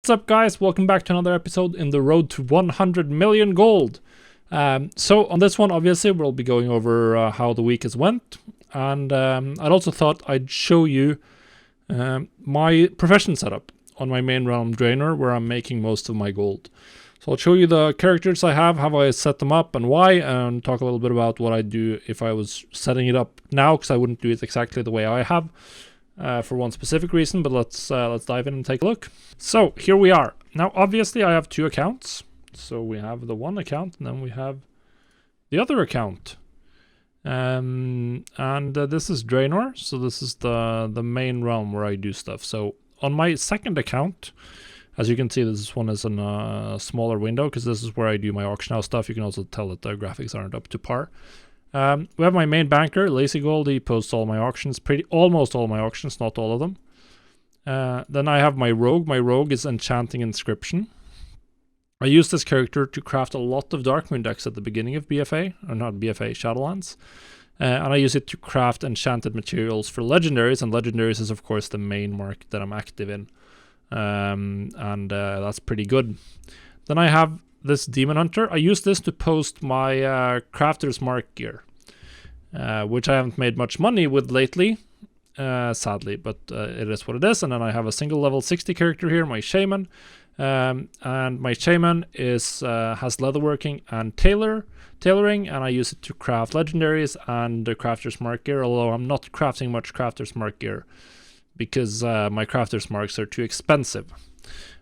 What's up, guys? Welcome back to another episode in the road to 100 million gold. So on this one, obviously, we'll be going over how the week has went. And I'd also thought I'd show you my profession setup on my main realm drainer, where I'm making most of my gold. So I'll show you the characters I have, how I set them up and why, and talk a little bit about what I'd do if I was setting it up now, because I wouldn't do it exactly the way I have. For one specific reason, but let's dive in and take a look. So here we are. Now, obviously, I have two accounts. So we have the one account, and then we have the other account. And this is Draenor. So this is the main realm where I do stuff. So on my second account, as you can see, this one is in a smaller window because this is where I do my auction house stuff. You can also tell that the graphics aren't up to par. We have my main banker, Lazy Gold. He posts all my auctions, almost all my auctions, not all of them. Then I have my rogue. My rogue is Enchanting Inscription. I use this character to craft a lot of Darkmoon decks at the beginning of BFA, or not BFA, Shadowlands. And I use it to craft enchanted materials for legendaries, and legendaries is of course the main market that I'm active in. That's pretty good. Then I have this Demon Hunter. I use this to post my Crafter's Mark gear, which I haven't made much money with lately, sadly, but it is what it is. And then I have a single level 60 character here, my Shaman, and my Shaman is has leatherworking and tailoring, and I use it to craft legendaries and the Crafter's Mark gear, although I'm not crafting much Crafter's Mark gear because my Crafter's Marks are too expensive.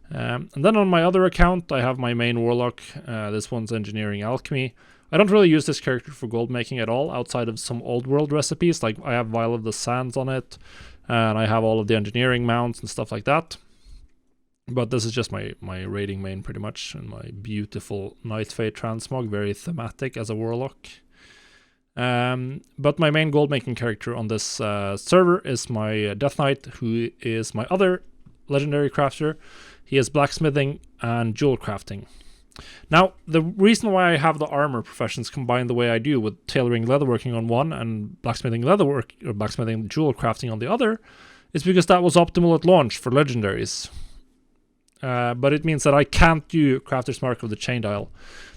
And then on my other account, I have my main Warlock. This one's Engineering Alchemy. I don't really use this character for gold making at all, outside of some old world recipes. Like I have Vial of the Sands on it, and I have all of the engineering mounts and stuff like that. But this is just my raiding main pretty much, and my beautiful Nightfade Transmog, very thematic as a Warlock. But my main gold making character on this server is my Death Knight, who is my other legendary crafter. He has blacksmithing and jewel crafting. Now, the reason why I have the armor professions combined the way I do, with tailoring leatherworking on one and blacksmithing blacksmithing jewel crafting on the other, is because that was optimal at launch for legendaries. But it means that I can't do Crafter's Mark of the Chain Dial.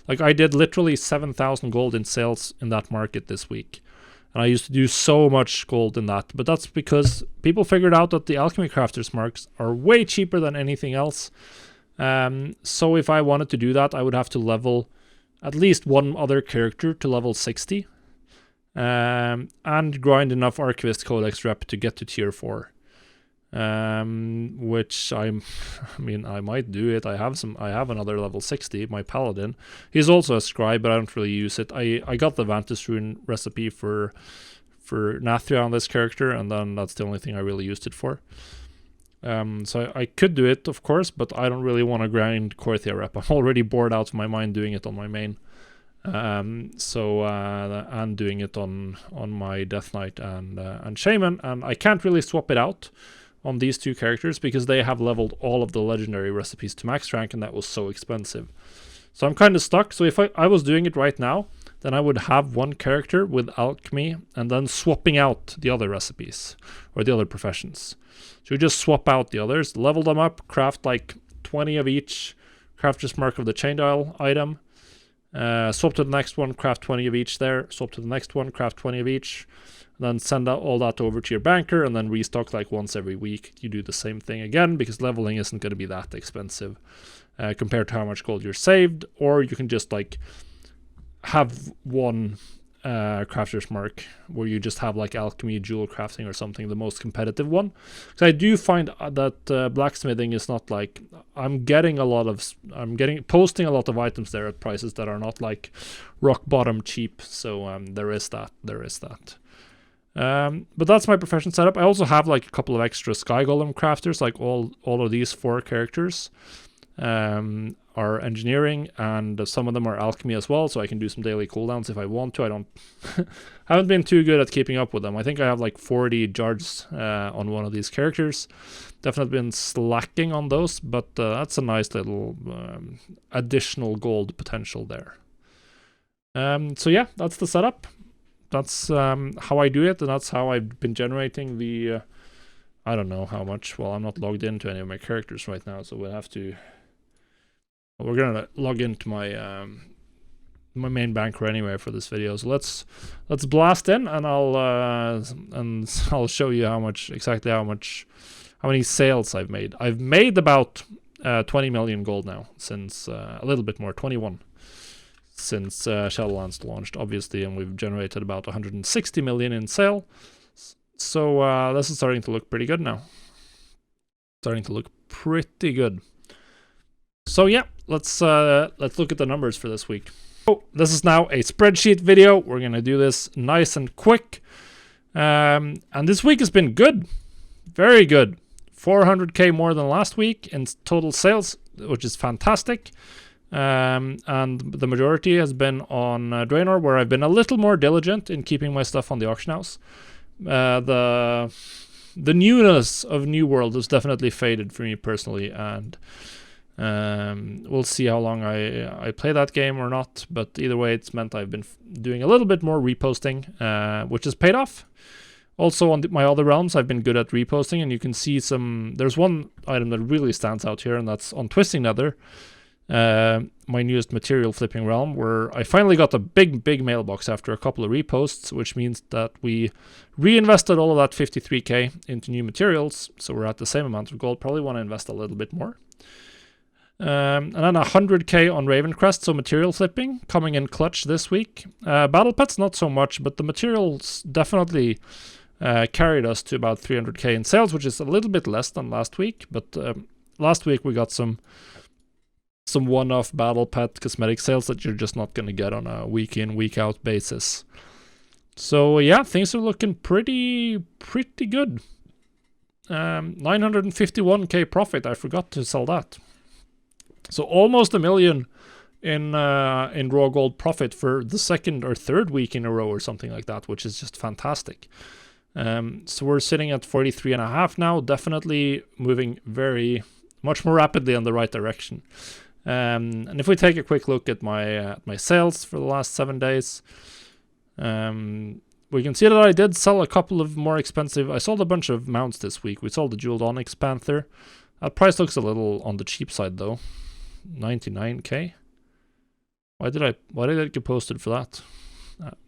Like, I did literally 7,000 gold in sales in that market this week. And I used to do so much gold in that, but that's because people figured out that the Alchemy Crafter's Marks are way cheaper than anything else. So if I wanted to do that, I would have to level at least one other character to level 60. And grind enough Archivist Codex rep to get to tier 4. Which I might do it. I have another level 60, my Paladin. He's also a scribe, but I don't really use it. I got the Vantis Rune recipe for Nathria on this character, and then that's the only thing I really used it for. So I could do it, of course, but I don't really want to grind Korthia rep. I'm already bored out of my mind doing it on my main. And doing it on my Death Knight and Shaman, and I can't really swap it out on these two characters because they have leveled all of the legendary recipes to max rank, and that was so expensive. So I'm kind of stuck. So if I was doing it right now, then I would have one character with alchemy and then swapping out the other recipes or the other professions. So you just swap out the others, level them up, craft like 20 of each Crafter's Mark of the Chain Dial item, swap to the next one, craft 20 of each there, swap to the next one, craft 20 of each, then send out all that over to your banker, and then restock like once every week. You do the same thing again, because leveling isn't going to be that expensive compared to how much gold you're saved. Or you can just like have one Crafter's Mark where you just have like alchemy, jewel crafting or something, the most competitive one. Because I do find that blacksmithing is not like, I'm posting a lot of items there at prices that are not like rock bottom cheap. So there is that. But that's my profession setup. I also have like a couple of extra Sky Golem crafters. Like all of these 4 characters are engineering, and some of them are alchemy as well, so I can do some daily cooldowns if I want to. I haven't been too good at keeping up with them. I think I have like 40 jards on one of these characters. Definitely been slacking on those, but that's a nice little additional gold potential there. So yeah, that's the setup. That's how I do it, and that's how I've been generating the I don't know how much. Well, I'm not logged into any of my characters right now, so we'll have to. Well, we're gonna log into my my main banker anyway for this video. So let's blast in, and I'll show you how many sales I've made. I've made about 20 million gold now since a little bit more, 21 since Shadowlands launched, obviously, and we've generated about 160 million in sale. So this is starting to look pretty good now. Starting to look pretty good. So yeah, let's look at the numbers for this week. So this is now a spreadsheet video. We're gonna do this nice and quick. And this week has been good, very good. 400k more than last week in total sales, which is fantastic. And the majority has been on Draenor, where I've been a little more diligent in keeping my stuff on the auction house. The newness of New World has definitely faded for me personally, and we'll see how long I play that game or not. But either way, it's meant I've been doing a little bit more reposting, which has paid off. Also on my other realms, I've been good at reposting, and you can see there's one item that really stands out here, and that's on Twisting Nether, my newest material flipping realm, where I finally got a big mailbox after a couple of reposts, which means that we reinvested all of that 53k into new materials, so we're at the same amount of gold. Probably want to invest a little bit more. And then 100k on Ravencrest, so material flipping coming in clutch this week. Battle pets not so much, but the materials definitely carried us to about 300k in sales, which is a little bit less than last week. But last week we got some one-off battle pet cosmetic sales that you're just not going to get on a week in, week out basis. So yeah, things are looking pretty good. 951k profit. I forgot to sell that. So almost 1 million in raw gold profit for the second or third week in a row or something like that, which is just fantastic. So we're sitting at 43.5 now, definitely moving much more rapidly in the right direction. And if we take a quick look at my sales for the last 7 days, we can see that I did sell a couple of more expensive. I sold a bunch of mounts this week. We sold the Jeweled Onyx Panther. That price looks a little on the cheap side though. 99k. Why did it get posted for that?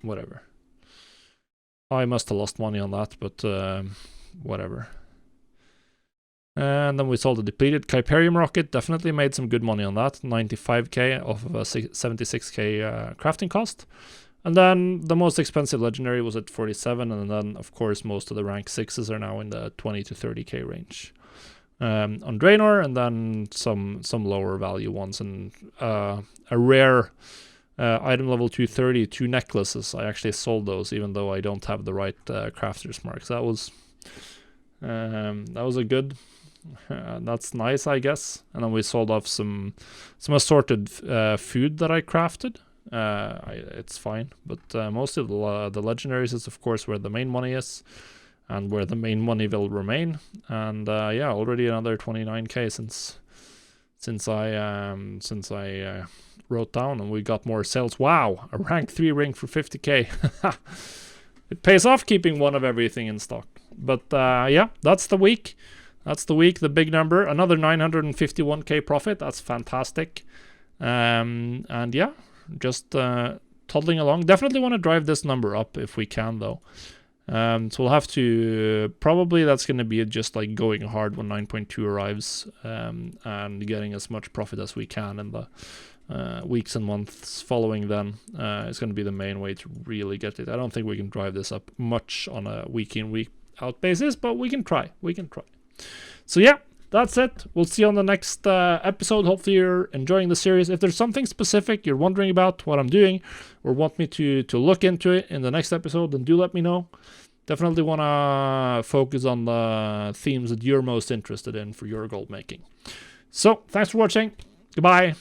Whatever. I must have lost money on that, but whatever. And then we sold the depleted Kyperium rocket. Definitely made some good money on that. 95k off of a 76k crafting cost. And then the most expensive legendary was at 47, and then of course most of the rank 6s are now in the 20 to 30k range. On Draenor, and then some lower value ones, and a rare item level 230, 2 necklaces. I actually sold those even though I don't have the right crafter's marks. That was a good. That's nice, I guess. And then we sold off some assorted food that I crafted. It's fine, but most of the legendaries is of course where the main money is, and where the main money will remain. And yeah, already another 29k since I wrote down, and we got more sales. Wow, a rank 3 ring for 50k. It pays off keeping one of everything in stock. But yeah, that's the week. The big number. Another 951k profit. That's fantastic. And yeah, just toddling along. Definitely want to drive this number up if we can, though. So we'll have to, probably that's going to be just like going hard when 9.2 arrives, and getting as much profit as we can in the weeks and months following then. It's going to be the main way to really get it. I don't think we can drive this up much on a week in, week out basis, but we can try. So yeah, that's it. We'll see you on the next episode. Hopefully you're enjoying the series. If there's something specific you're wondering about what I'm doing, or want me to look into it in the next episode, then do let me know. Definitely want to focus on the themes that you're most interested in for your gold making. So thanks for watching. Goodbye.